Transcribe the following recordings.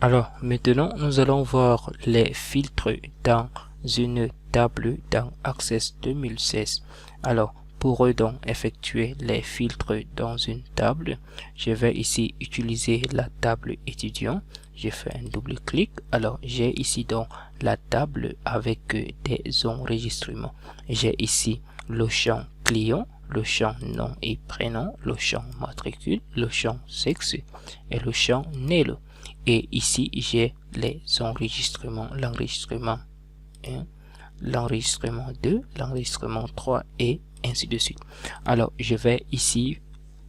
Alors, maintenant, nous allons voir les filtres dans une table dans Access 2016. Alors, pour donc effectuer les filtres dans une table, je vais ici utiliser la table étudiant. Je fais un double clic. Alors, j'ai ici donc la table avec des enregistrements. J'ai ici le champ client, le champ nom et prénom, le champ matricule, le champ sexe et le champ NELO. Et ici, j'ai les enregistrements, l'enregistrement 1, l'enregistrement 2, l'enregistrement 3 et ainsi de suite. Alors, je vais ici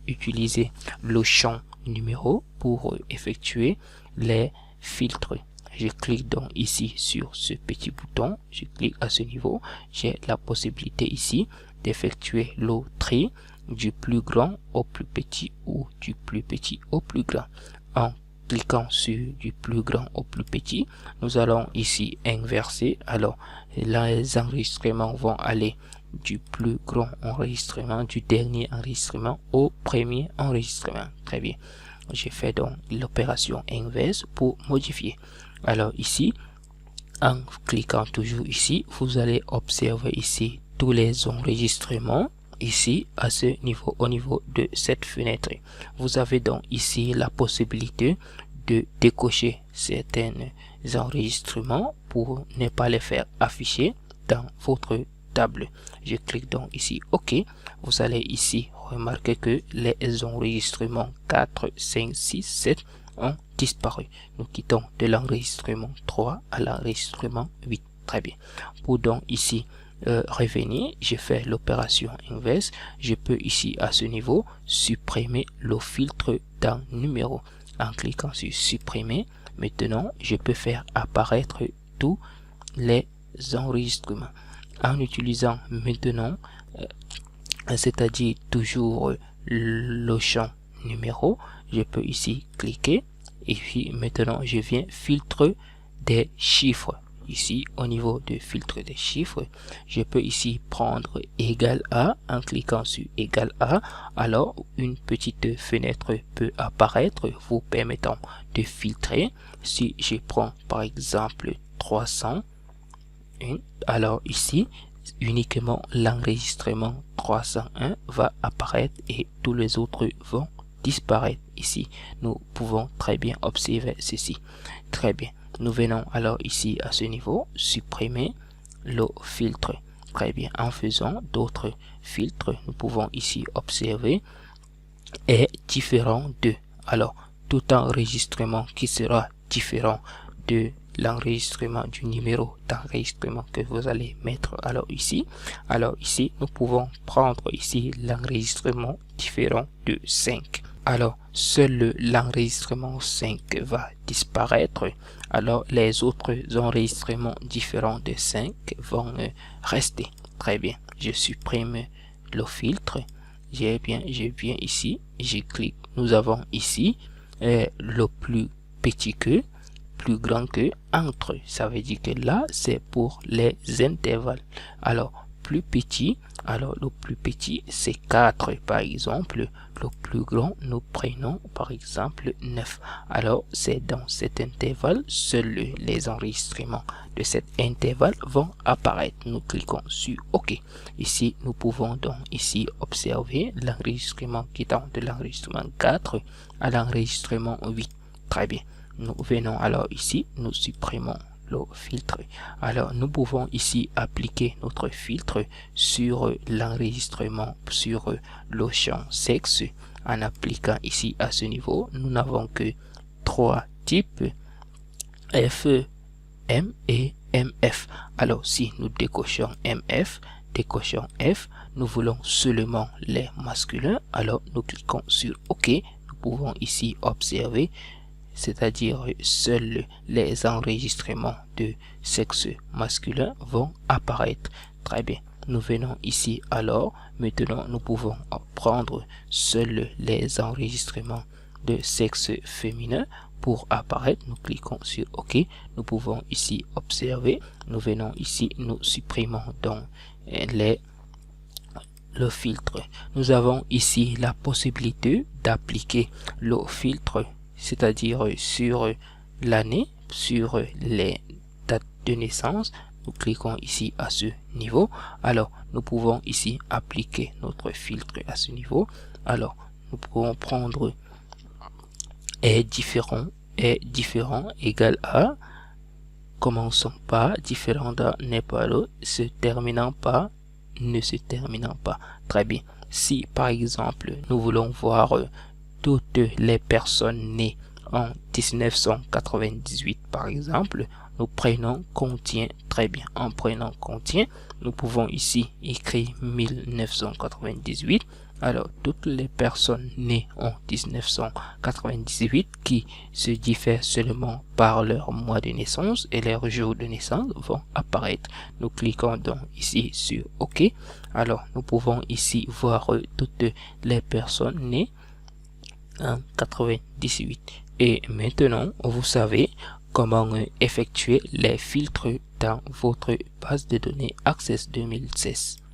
utiliser le champ numéro pour effectuer les filtres. Je clique donc ici sur ce petit bouton, je clique à ce niveau, j'ai la possibilité ici d'effectuer le tri du plus grand au plus petit ou du plus petit au plus grand. En cliquant sur du plus grand au plus petit, nous allons ici inverser. Alors, les enregistrements vont aller du plus grand enregistrement, du dernier enregistrement au premier enregistrement. Très bien. J'ai fait donc l'opération inverse pour modifier. Alors ici, en cliquant toujours ici, vous allez observer ici tous les enregistrements. Ici, à ce niveau, au niveau de cette fenêtre, vous avez donc ici la possibilité de décocher certains enregistrements pour ne pas les faire afficher dans votre table. Je clique donc ici OK. Vous allez ici remarquer que les enregistrements 4, 5, 6, 7 ont disparu. Nous quittons de l'enregistrement 3 à l'enregistrement 8. Très bien. Pour donc ici revenir, je fais l'opération inverse. Je peux ici à ce niveau supprimer le filtre dans numéro. En cliquant sur supprimer, maintenant je peux faire apparaître tous les enregistrements en utilisant maintenant c'est-à-dire toujours le champ numéro. Je peux ici cliquer et puis maintenant je viens filtre des chiffres. Ici au niveau de filtre des chiffres, je peux ici prendre égal à. En cliquant sur égal à, alors une petite fenêtre peut apparaître vous permettant de filtrer. Si je prends par exemple 300, alors ici uniquement l'enregistrement 301 va apparaître et tous les autres vont disparaître. Ici nous pouvons très bien observer ceci. Très bien, nous venons alors ici à ce niveau supprimer le filtre. Très bien, en faisant d'autres filtres, nous pouvons ici observer est différent de. Alors tout enregistrement qui sera différent de l'enregistrement du numéro d'enregistrement que vous allez mettre alors ici nous pouvons prendre ici l'enregistrement différent de 5. Alors seul l'enregistrement 5 va disparaître, alors les autres enregistrements différents de 5 vont rester. Très bien, je supprime le filtre. Je viens ici, je clique. Nous avons ici le plus petit que, plus grand que, entre. Ça veut dire que là, c'est pour les intervalles. Alors, plus petit, alors le plus petit, c'est 4 par exemple. Le plus grand, nous prenons par exemple 9. Alors, c'est dans cet intervalle, seuls les enregistrements de cet intervalle vont apparaître. Nous cliquons sur OK. Ici, nous pouvons donc ici observer l'enregistrement quittant de l'enregistrement 4 à l'enregistrement 8. Très bien. Nous venons alors ici, nous supprimons le filtre. Alors nous pouvons ici appliquer notre filtre sur l'enregistrement, sur le champ sexe. En appliquant ici à ce niveau, nous n'avons que 3 types, F, M et MF. Alors si nous décochons MF, décochons F, nous voulons seulement les masculins, alors nous cliquons sur OK. Nous pouvons ici observer, c'est-à-dire seuls les enregistrements de sexe masculin vont apparaître. Très bien, nous venons ici alors, maintenant nous pouvons prendre seuls les enregistrements de sexe féminin pour apparaître. Nous cliquons sur OK. Nous pouvons ici observer, nous venons ici, nous supprimons donc le filtre. Nous avons ici la possibilité d'appliquer le filtre, c'est-à-dire sur l'année sur les dates de naissance. Nous cliquons ici à ce niveau. Alors, nous pouvons ici appliquer notre filtre à ce niveau. Alors, nous pouvons prendre est différent égale à, commençons par, différent d'un n'est pas l'autre, se terminant par, ne se terminant pas. Très bien. Si, par exemple, nous voulons voir toutes les personnes nées en 1998, par exemple, nous prenons contient. Très bien. En prenant contient, nous pouvons ici écrire 1998. Alors, toutes les personnes nées en 1998 qui se diffèrent seulement par leur mois de naissance et leur jour de naissance vont apparaître. Nous cliquons donc ici sur OK. Alors, nous pouvons ici voir toutes les personnes nées en 98. Et maintenant, vous savez comment effectuer les filtres dans votre base de données Access 2016.